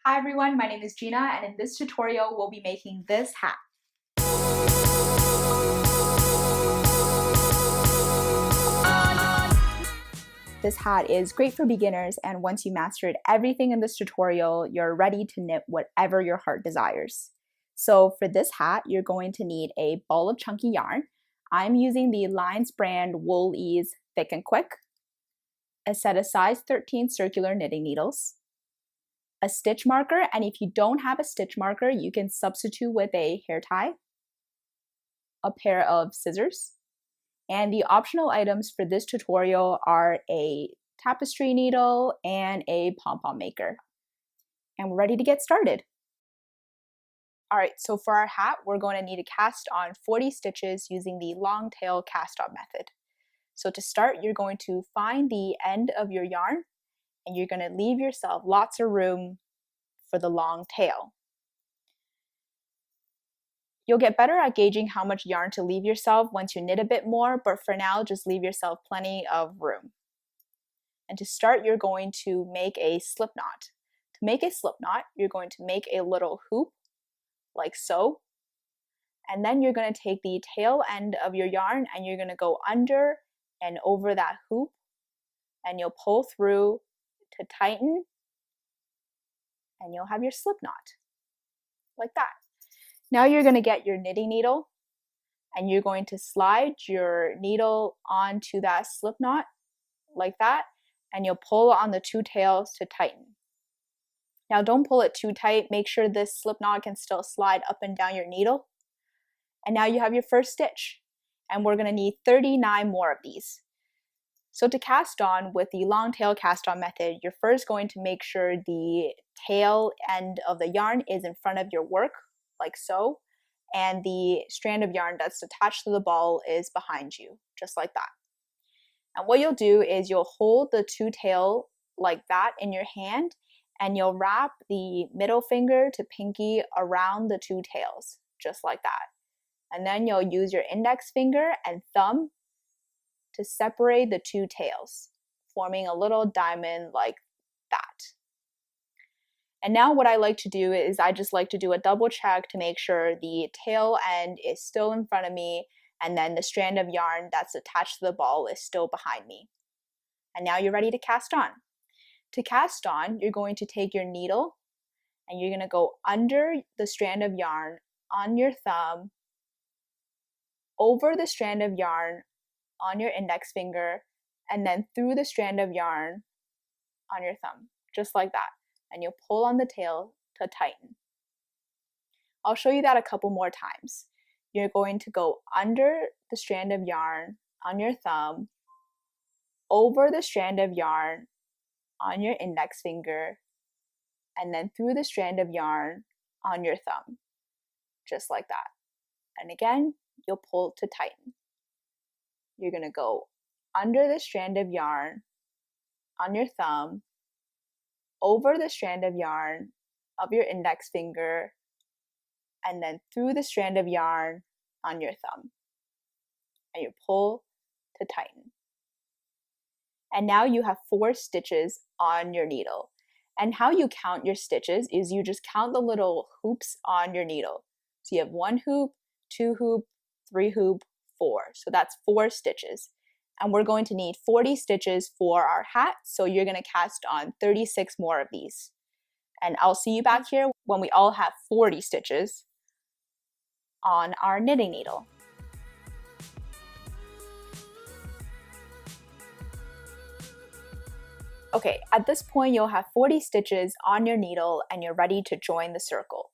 Hi everyone, my name is Gina, and in this tutorial we'll be making this hat. This hat is great for beginners, and once you mastered everything in this tutorial, you're ready to knit whatever your heart desires. So for this hat, you're going to need a ball of chunky yarn. I'm using the Lines brand Wool Ease Thick and Quick, a set of size 13 circular knitting needles, a stitch marker, and if you don't have a stitch marker, you can substitute with a hair tie, a pair of scissors, and the optional items for this tutorial are a tapestry needle and a pom-pom maker. And we're ready to get started. All right, so for our hat, we're going to need to cast on 40 stitches using the long tail cast on method. So to start, you're going to find the end of your yarn and you're going to leave yourself lots of room for the long tail. You'll get better at gauging how much yarn to leave yourself once you knit a bit more, but for now, just leave yourself plenty of room. And to start, you're going to make a slip knot. To make a slip knot, you're going to make a little hoop, like so. And then you're going to take the tail end of your yarn and you're going to go under and over that hoop, and you'll pull through to tighten, and you'll have your slip knot, like that. Now you're going to get your knitting needle and you're going to slide your needle onto that slip knot like that, and you'll pull on the two tails to tighten. Now don't pull it too tight, make sure this slip knot can still slide up and down your needle. And now you have your first stitch, and we're going to need 39 more of these. So to cast on with the long tail cast on method, you're first going to make sure the tail end of the yarn is in front of your work, like so, and the strand of yarn that's attached to the ball is behind you, just like that. And what you'll do is you'll hold the two tail like that in your hand, and you'll wrap the middle finger to pinky around the two tails, just like that. And then you'll use your index finger and thumb to separate the two tails, forming a little diamond like that. And now what I like to do is I just like to do a double check to make sure the tail end is still in front of me and then the strand of yarn that's attached to the ball is still behind me. And now you're ready to cast on. To cast on, you're going to take your needle and you're going to go under the strand of yarn on your thumb, over the strand of yarn on your index finger, and then through the strand of yarn on your thumb, just like that. And you'll pull on the tail to tighten. I'll show you that a couple more times. You're going to go under the strand of yarn on your thumb, over the strand of yarn on your index finger, and then through the strand of yarn on your thumb, just like that. And again, you'll pull to tighten. You're going to go under the strand of yarn on your thumb, over the strand of yarn of your index finger, and then through the strand of yarn on your thumb. And you pull to tighten. And now you have 4 stitches on your needle. And how you count your stitches is you just count the little hoops on your needle. So you have 1 hoop, 2 hoop, 3 hoop, 4. So that's 4 stitches. And we're going to need 40 stitches for our hat, so you're going to cast on 36 more of these. And I'll see you back here when we all have 40 stitches on our knitting needle. Okay, at this point you'll have 40 stitches on your needle and you're ready to join the circle.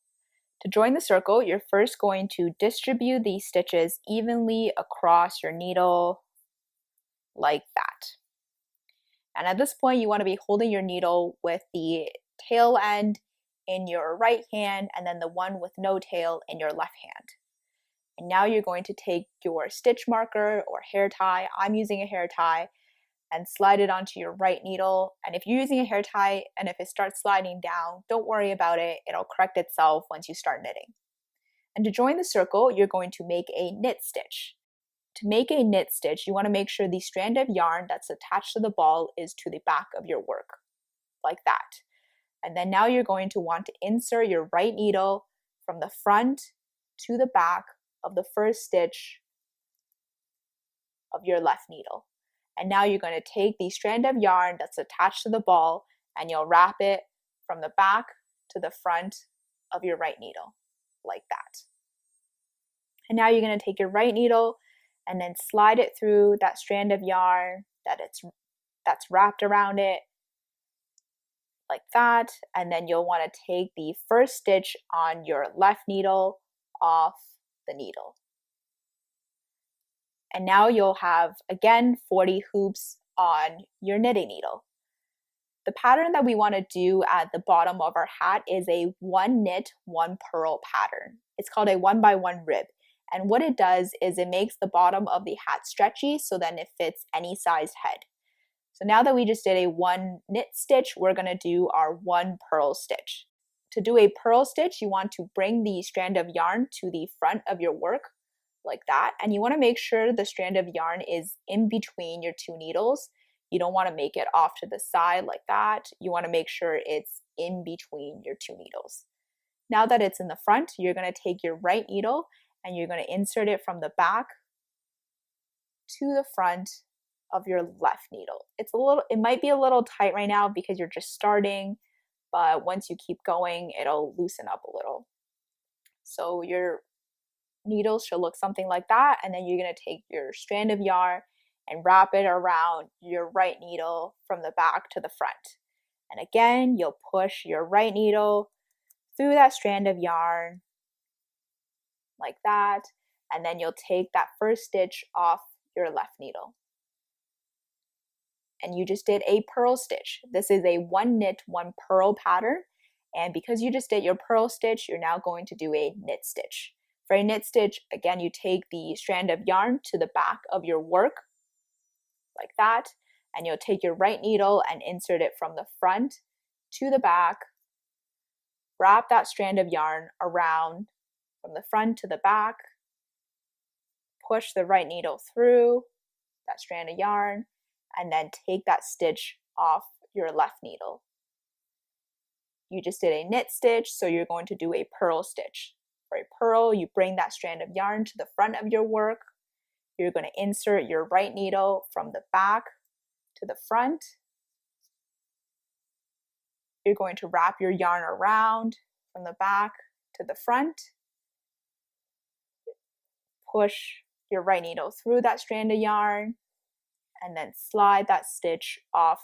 To join the circle, you're first going to distribute these stitches evenly across your needle, like that. And at this point, you want to be holding your needle with the tail end in your right hand and then the one with no tail in your left hand. And now you're going to take your stitch marker or hair tie, I'm using a hair tie, and slide it onto your right needle. And if you're using a hair tie and if it starts sliding down, don't worry about it. It'll correct itself once you start knitting. And to join the circle, you're going to make a knit stitch. To make a knit stitch, you want to make sure the strand of yarn that's attached to the ball is to the back of your work, like that. And then now you're going to want to insert your right needle from the front to the back of the first stitch of your left needle. And now you're going to take the strand of yarn that's attached to the ball and you'll wrap it from the back to the front of your right needle, like that. And now you're going to take your right needle and then slide it through that strand of yarn that's wrapped around it, like that. And then you'll want to take the first stitch on your left needle off the needle. And now you'll have, again, 40 hoops on your knitting needle. The pattern that we want to do at the bottom of our hat is a 1 knit, 1 purl pattern. It's called a 1x1 rib. And what it does is it makes the bottom of the hat stretchy so then it fits any size head. So now that we just did a 1 knit stitch, we're going to do our 1 purl stitch. To do a purl stitch, you want to bring the strand of yarn to the front of your work, like that. And you want to make sure the strand of yarn is in between your 2 needles. You don't want to make it off to the side like that. You want to make sure it's in between your 2 needles. Now that it's in the front, you're going to take your right needle and you're going to insert it from the back to the front of your left needle. It might be a little tight right now because you're just starting, but once you keep going, it'll loosen up a little. So your needles should look something like that, and then you're going to take your strand of yarn and wrap it around your right needle from the back to the front. And again, you'll push your right needle through that strand of yarn like that, and then you'll take that first stitch off your left needle. And you just did a purl stitch. This is a 1 knit, 1 purl pattern, and because you just did your purl stitch, you're now going to do a knit stitch. For a knit stitch, again, you take the strand of yarn to the back of your work, like that, and you'll take your right needle and insert it from the front to the back, wrap that strand of yarn around from the front to the back, push the right needle through that strand of yarn, and then take that stitch off your left needle. You just did a knit stitch, so you're going to do a purl stitch. For a purl, you bring that strand of yarn to the front of your work. You're going to insert your right needle from the back to the front. You're going to wrap your yarn around from the back to the front. Push your right needle through that strand of yarn, and then slide that stitch off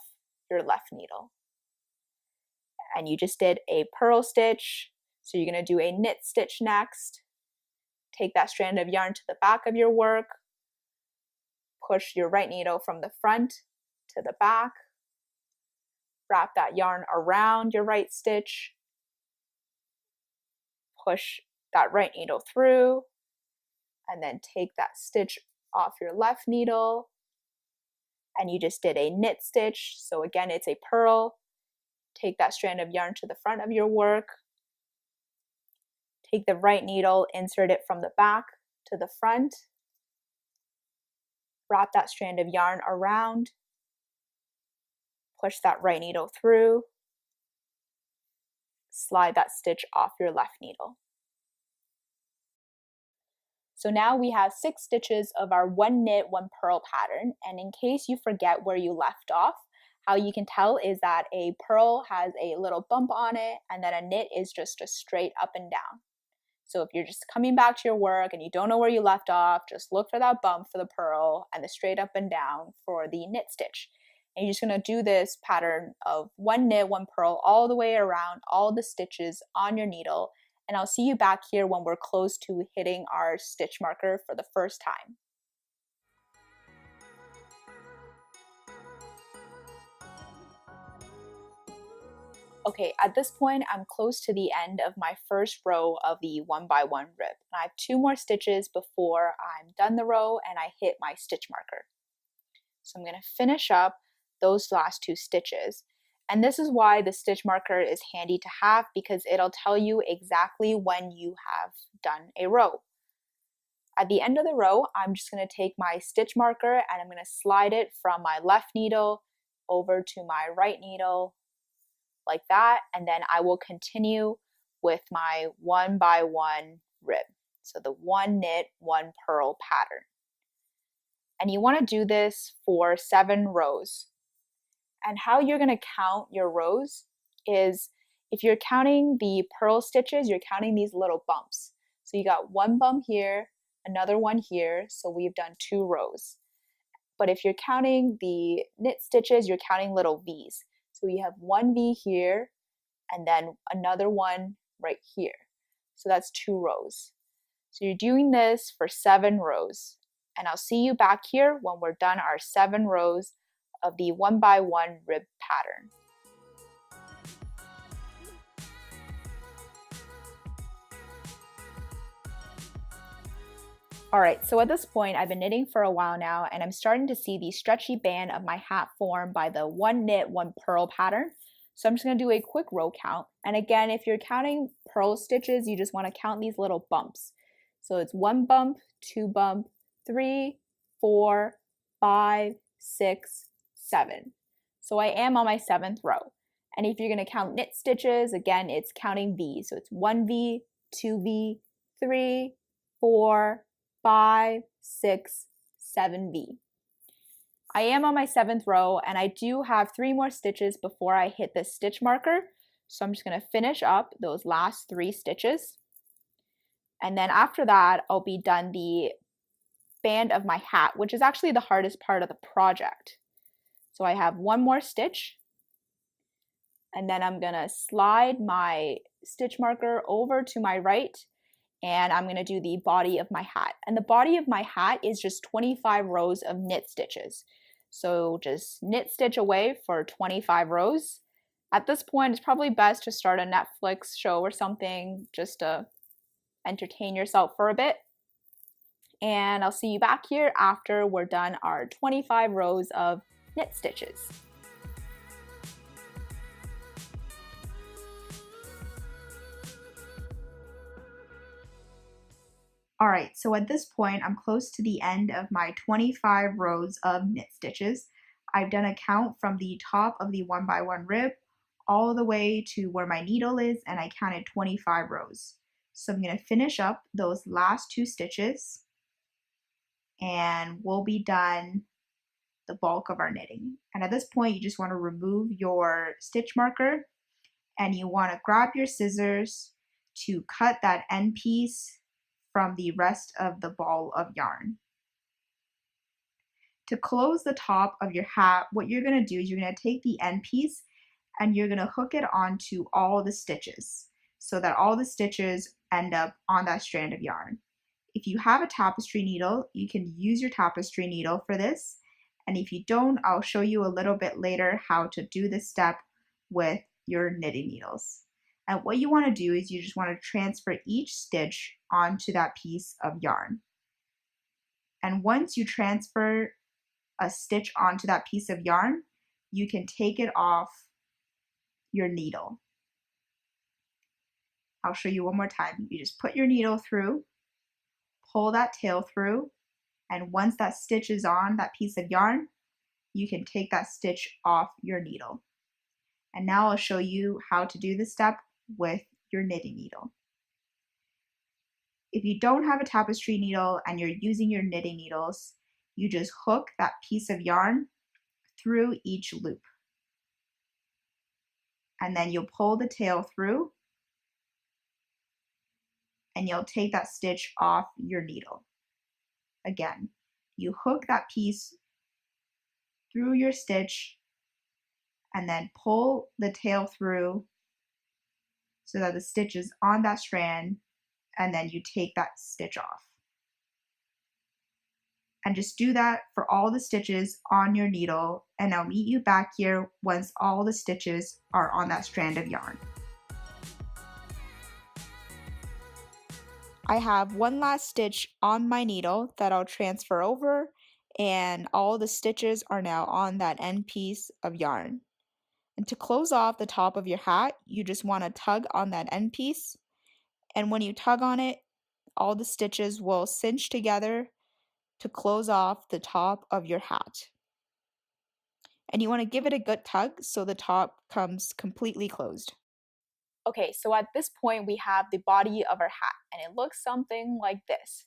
your left needle. And you just did a purl stitch, so you're going to do a knit stitch next. Take that strand of yarn to the back of your work, push your right needle from the front to the back, wrap that yarn around your right stitch, push that right needle through, and then take that stitch off your left needle. And you just did a knit stitch, so again it's a purl. Take that strand of yarn to the front of your work, take the right needle, insert it from the back to the front, wrap that strand of yarn around, push that right needle through, slide that stitch off your left needle. So now we have 6 stitches of our 1 knit, 1 purl pattern, and in case you forget where you left off, how you can tell is that a purl has a little bump on it and then a knit is just a straight up and down. So if you're just coming back to your work and you don't know where you left off, just look for that bump for the purl and the straight up and down for the knit stitch. And you're just going to do this pattern of 1 knit, 1 purl all the way around all the stitches on your needle. And I'll see you back here when we're close to hitting our stitch marker for the first time. Okay, at this point, I'm close to the end of my first row of the 1x1 rib. And I have 2 more stitches before I'm done the row and I hit my stitch marker. So I'm going to finish up those last 2 stitches. And this is why the stitch marker is handy to have, because it'll tell you exactly when you have done a row. At the end of the row, I'm just going to take my stitch marker and I'm going to slide it from my left needle over to my right needle, like that, and then I will continue with my 1 by 1 rib. So the 1 knit, 1 purl pattern. And you want to do this for 7 rows. And how you're going to count your rows is, if you're counting the purl stitches, you're counting these little bumps. So you got 1 bump here, another one here, so we've done 2 rows. But if you're counting the knit stitches, you're counting little V's. So you have 1 V here, and then another one right here. So that's 2 rows. So you're doing this for 7 rows. And I'll see you back here when we're done our 7 rows of the 1 by 1 rib pattern. Alright, so at this point I've been knitting for a while now, and I'm starting to see the stretchy band of my hat form by the 1 knit, 1 purl pattern. So I'm just going to do a quick row count. And again, if you're counting purl stitches, you just want to count these little bumps. So it's 1 bump, 2 bump, 3, 4, 5, 6, 7. So I am on my 7th row. And if you're going to count knit stitches, again, it's counting V. So it's 1 V, 2 V, 3, 4, 5, 6, 7 V. I am on my 7th row, and I do have 3 more stitches before I hit the stitch marker. So I'm just going to finish up those last 3 stitches. And then after that, I'll be done the band of my hat, which is actually the hardest part of the project. So I have 1 more stitch, and then I'm going to slide my stitch marker over to my right, and I'm going to do the body of my hat. And the body of my hat is just 25 rows of knit stitches. So just knit stitch away for 25 rows. At this point, it's probably best to start a Netflix show or something just to entertain yourself for a bit. And I'll see you back here after we're done our 25 rows of knit stitches. Alright, so at this point, I'm close to the end of my 25 rows of knit stitches. I've done a count from the top of the 1 by 1 rib all the way to where my needle is, and I counted 25 rows. So I'm going to finish up those last 2 stitches, and we'll be done the bulk of our knitting. And at this point, you just want to remove your stitch marker, and you want to grab your scissors to cut that end piece from the rest of the ball of yarn. To close the top of your hat, what you're going to do is you're going to take the end piece and you're going to hook it onto all the stitches so that all the stitches end up on that strand of yarn. If you have a tapestry needle, you can use your tapestry needle for this. And if you don't, I'll show you a little bit later how to do this step with your knitting needles. And what you want to do is you just want to transfer each stitch onto that piece of yarn. And once you transfer a stitch onto that piece of yarn, you can take it off your needle. I'll show you one more time. You just put your needle through, pull that tail through, and once that stitch is on that piece of yarn, you can take that stitch off your needle. And now I'll show you how to do this step with your knitting needle. If you don't have a tapestry needle and you're using your knitting needles, you just hook that piece of yarn through each loop. And then you'll pull the tail through and you'll take that stitch off your needle. Again, you hook that piece through your stitch and then pull the tail through so that the stitch is on that strand, and then you take that stitch off. And just do that for all the stitches on your needle, and I'll meet you back here once all the stitches are on that strand of yarn. I have one last stitch on my needle that I'll transfer over, and all the stitches are now on that end piece of yarn. And to close off the top of your hat, you just want to tug on that end piece, and when you tug on it, all the stitches will cinch together to close off the top of your hat. And you want to give it a good tug so the top comes completely closed. Okay, so at this point we have the body of our hat, and it looks something like this.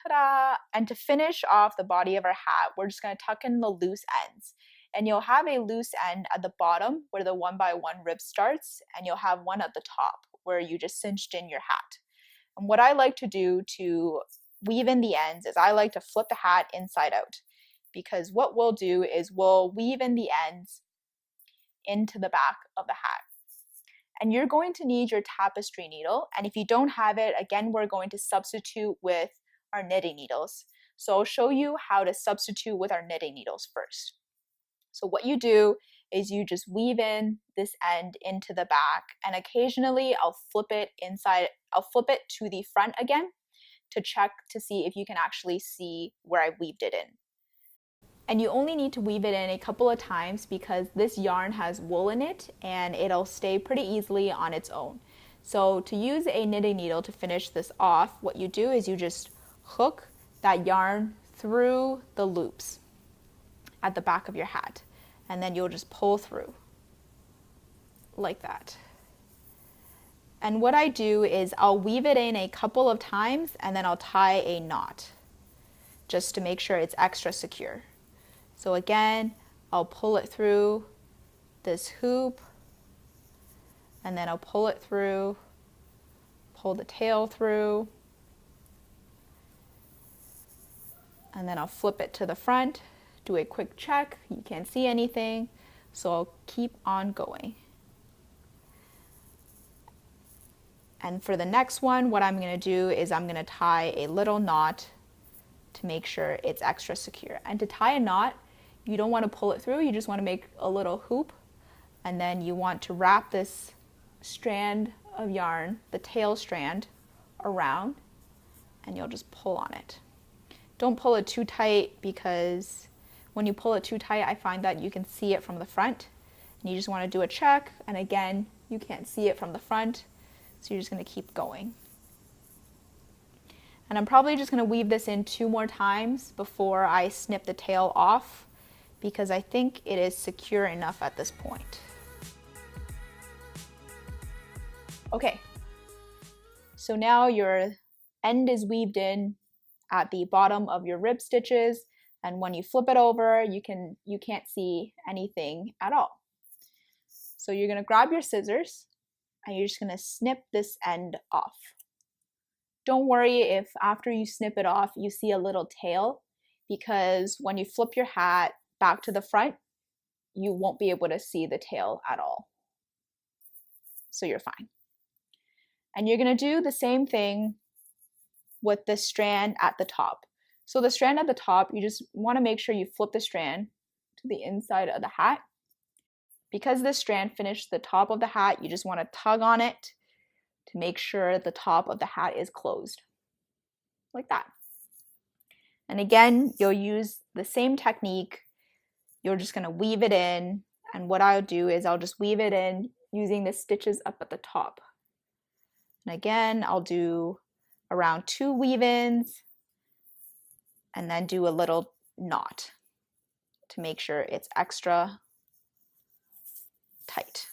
Ta-da! And to finish off the body of our hat, we're just going to tuck in the loose ends. And you'll have a loose end at the bottom where the 1x1 rib starts, and you'll have one at the top where you just cinched in your hat. And what I like to do to weave in the ends is I like to flip the hat inside out, because what we'll do is we'll weave in the ends into the back of the hat. And you're going to need your tapestry needle, and if you don't have it, again, we're going to substitute with our knitting needles. So I'll show you how to substitute with our knitting needles first. So what you do is you just weave in this end into the back, and occasionally I'll flip it to the front again to check to see if you can actually see where I weaved it in. And you only need to weave it in a couple of times because this yarn has wool in it and it'll stay pretty easily on its own. So to use a knitting needle to finish this off, what you do is you just hook that yarn through the loops at the back of your hat, and then you'll just pull through like that. And what I do is I'll weave it in a couple of times and then I'll tie a knot just to make sure it's extra secure. So again, I'll pull it through this hoop, and then I'll pull it through, pull the tail through, and then I'll flip it to the front, do a quick check, you can't see anything, so I'll keep on going. And for the next one, what I'm going to do is I'm going to tie a little knot to make sure it's extra secure. And to tie a knot, you don't want to pull it through, you just want to make a little hoop, and then you want to wrap this strand of yarn, the tail strand, around, and you'll just pull on it. Don't pull it too tight, because when you pull it too tight, I find that you can see it from the front, and you just want to do a check, and again, you can't see it from the front, so you're just going to keep going. And I'm probably just going to weave this in 2 more times before I snip the tail off, because I think it is secure enough at this point. Okay, so now your end is weaved in at the bottom of your rib stitches, and when you flip it over, you can't see anything at all. So you're going to grab your scissors and you're just going to snip this end off. Don't worry if after you snip it off you see a little tail, because when you flip your hat back to the front, you won't be able to see the tail at all. So you're fine. And you're going to do the same thing with the strand at the top. So the strand at the top, you just want to make sure you flip the strand to the inside of the hat. Because this strand finished the top of the hat, you just want to tug on it to make sure the top of the hat is closed. Like that. And again, you'll use the same technique. You're just going to weave it in, and what I'll do is I'll just weave it in using the stitches up at the top. And again, I'll do around 2 weave-ins and then do a little knot to make sure it's extra tight.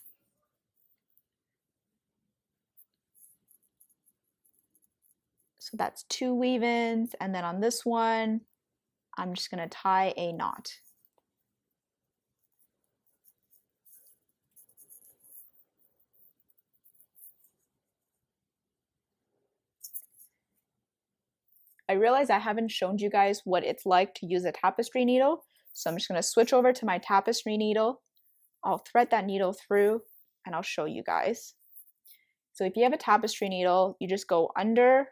So that's 2 weave-ins, and then on this one, I'm just going to tie a knot. I realize I haven't shown you guys what it's like to use a tapestry needle, so I'm just going to switch over to my tapestry needle. I'll thread that needle through and I'll show you guys. So if you have a tapestry needle, you just go under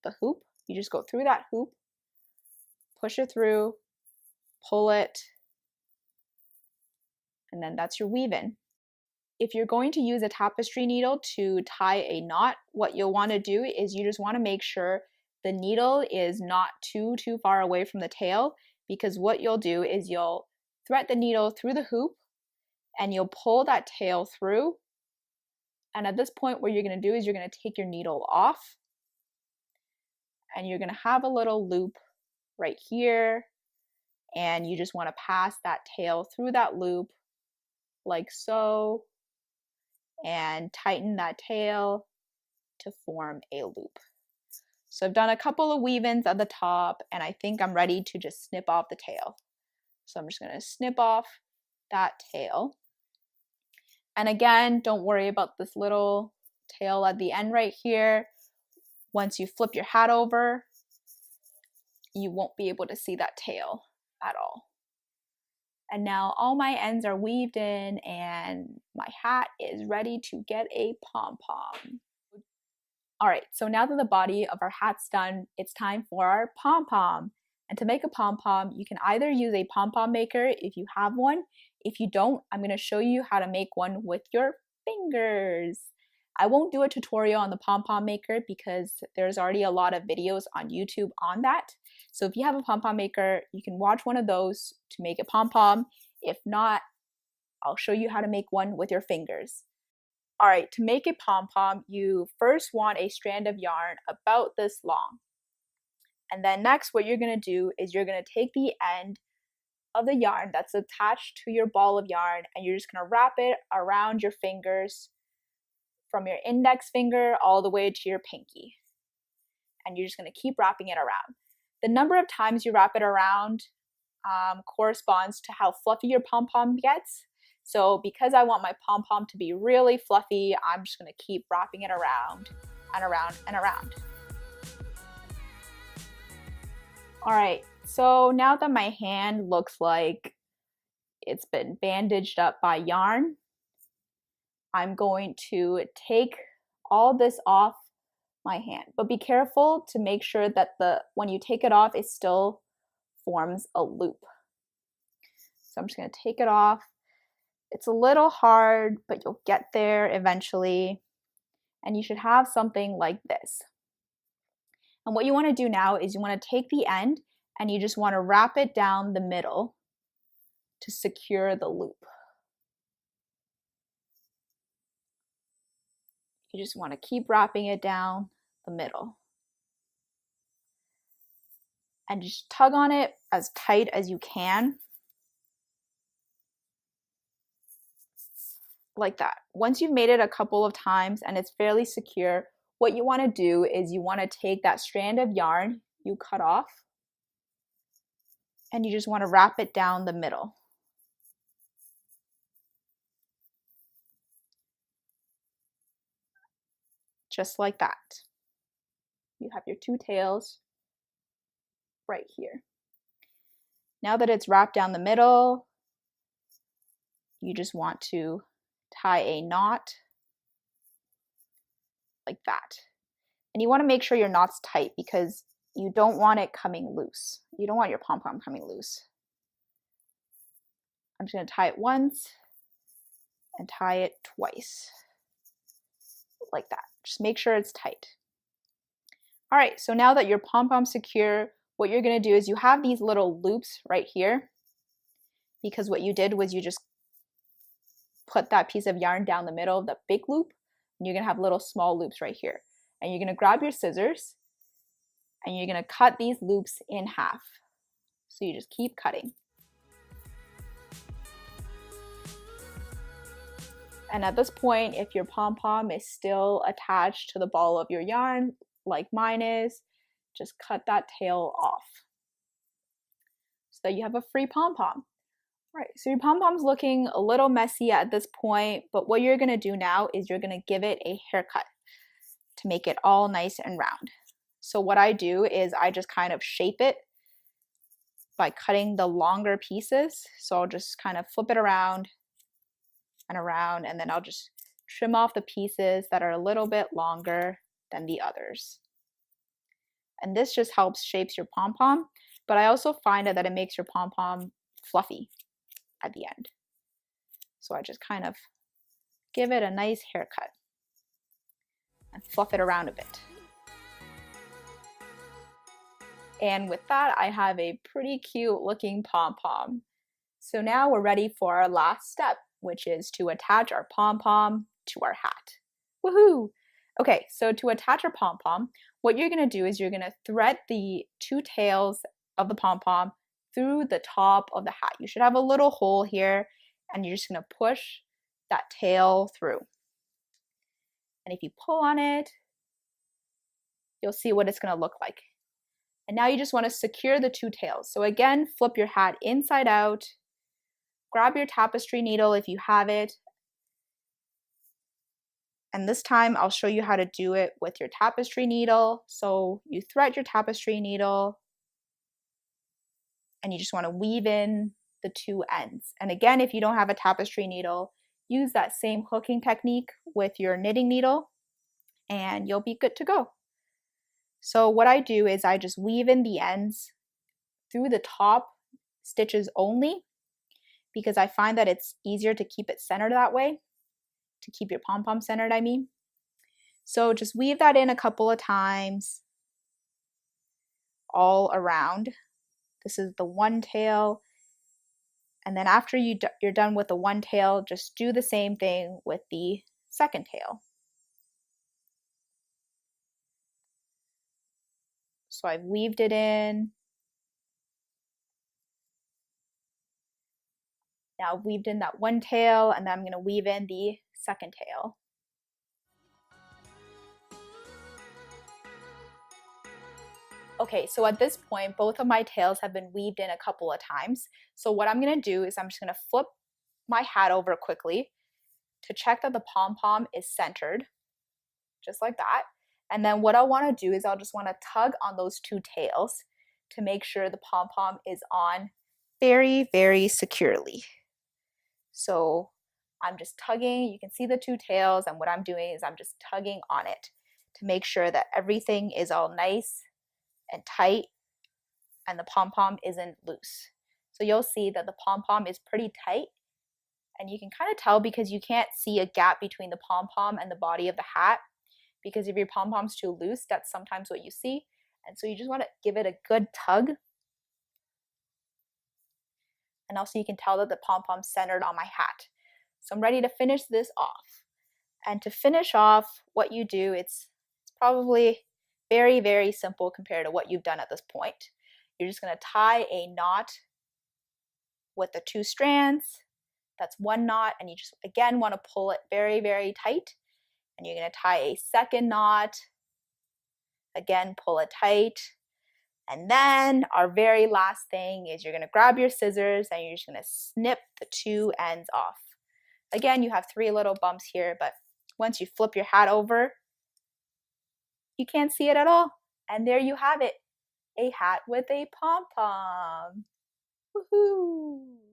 the hoop, you just go through that hoop, push it through, pull it, and then that's your weave-in. If you're going to use a tapestry needle to tie a knot, what you'll want to do is you just want to make sure the needle is not too far away from the tail, because what you'll do is you'll thread the needle through the hoop and you'll pull that tail through. And at this point, what you're going to do is you're going to take your needle off and you're going to have a little loop right here, and you just want to pass that tail through that loop like so, and tighten that tail to form a loop. So I've done a couple of weave-ins at the top, and I think I'm ready to just snip off the tail. So I'm just going to snip off that tail. And again, don't worry about this little tail at the end right here. Once you flip your hat over, you won't be able to see that tail at all. And now all my ends are weaved in and my hat is ready to get a pom-pom. All right, so now that the body of our hat's done, it's time for our pom-pom. And to make a pom-pom, you can either use a pom-pom maker if you have one. If you don't, I'm going to show you how to make one with your fingers. I won't do a tutorial on the pom-pom maker because there's already a lot of videos on YouTube on that. So if you have a pom-pom maker, you can watch one of those to make a pom-pom. If not, I'll show you how to make one with your fingers. All right, to make a pom-pom, you first want a strand of yarn about this long. And then next, what you're going to do is you're going to take the end of the yarn that's attached to your ball of yarn, and you're just going to wrap it around your fingers from your index finger all the way to your pinky. And you're just going to keep wrapping it around. The number of times you wrap it around corresponds to how fluffy your pom-pom gets. So because I want my pom-pom to be really fluffy, I'm just going to keep wrapping it around and around and around. All right, so now that my hand looks like it's been bandaged up by yarn, I'm going to take all this off my hand. But be careful to make sure that when you take it off, it still forms a loop. So I'm just going to take it off. It's a little hard, but you'll get there eventually. And you should have something like this. And what you want to do now is you want to take the end and you just want to wrap it down the middle to secure the loop. You just want to keep wrapping it down the middle. And just tug on it as tight as you can. Like that. Once you've made it a couple of times and it's fairly secure, what you want to do is you want to take that strand of yarn you cut off and you just want to wrap it down the middle. Just like that. You have your two tails right here. Now that it's wrapped down the middle, you just want to tie a knot like that. And you want to make sure your knot's tight because you don't want it coming loose. You don't want your pom-pom coming loose. I'm just going to tie it once and tie it twice. Like that. Just make sure it's tight. All right, so now that your pom-pom's secure, what you're going to do is you have these little loops right here because what you did was you just put that piece of yarn down the middle of the big loop, and you're going to have little small loops right here. And you're going to grab your scissors and you're going to cut these loops in half. So you just keep cutting. And at this point, if your pom-pom is still attached to the ball of your yarn, like mine is, just cut that tail off so that you have a free pom-pom. Right, so your pom-pom's looking a little messy at this point, but what you're gonna do now is you're gonna give it a haircut to make it all nice and round. So what I do is I just kind of shape it by cutting the longer pieces. So I'll just kind of flip it around and around, and then I'll just trim off the pieces that are a little bit longer than the others. And this just helps shapes your pom-pom, but I also find that it makes your pom-pom fluffy at the end. So I just kind of give it a nice haircut and fluff it around a bit. And with that, I have a pretty cute looking pom-pom. So now we're ready for our last step, which is to attach our pom-pom to our hat. Woohoo! Okay, so to attach our pom-pom, what you're gonna do is you're gonna thread the two tails of the pom-pom through the top of the hat. You should have a little hole here, and you're just going to push that tail through. And if you pull on it, you'll see what it's going to look like. And now you just want to secure the two tails. So again, flip your hat inside out, grab your tapestry needle if you have it, and this time I'll show you how to do it with your tapestry needle. So you thread your tapestry needle, and you just want to weave in the two ends. And again, if you don't have a tapestry needle, use that same hooking technique with your knitting needle, and you'll be good to go. So what I do is I just weave in the ends through the top stitches only, because I find that it's easier to keep it centered that way, to keep your pom-pom centered, I mean. So just weave that in a couple of times all around. This is the one tail. And then after you're done with the one tail, just do the same thing with the second tail. So I've weaved it in. Now I've weaved in that one tail, and then I'm going to weave in the second tail. Okay, so at this point, both of my tails have been weaved in a couple of times. So what I'm going to do is I'm just going to flip my hat over quickly to check that the pom-pom is centered, just like that. And then what I want to do is I'll just want to tug on those two tails to make sure the pom-pom is on very, very securely. So I'm just tugging. You can see the two tails, and what I'm doing is I'm just tugging on it to make sure that everything is all nice and tight and the pom-pom isn't loose. So you'll see that the pom-pom is pretty tight, and you can kind of tell because you can't see a gap between the pom-pom and the body of the hat, because if your pom-pom's too loose, that's sometimes what you see. And so you just want to give it a good tug. And also you can tell that the pom-pom's centered on my hat. So I'm ready to finish this off. And to finish off, what you do, it's probably very, very simple compared to what you've done at this point. You're just going to tie a knot with the two strands. That's one knot, and you just again want to pull it very, very tight. And you're going to tie a second knot. Again, pull it tight. And then our very last thing is you're going to grab your scissors and you're just going to snip the two ends off. Again, you have 3 little bumps here, but once you flip your hat over, you can't see it at all. And there you have it, a hat with a pom-pom. Woohoo!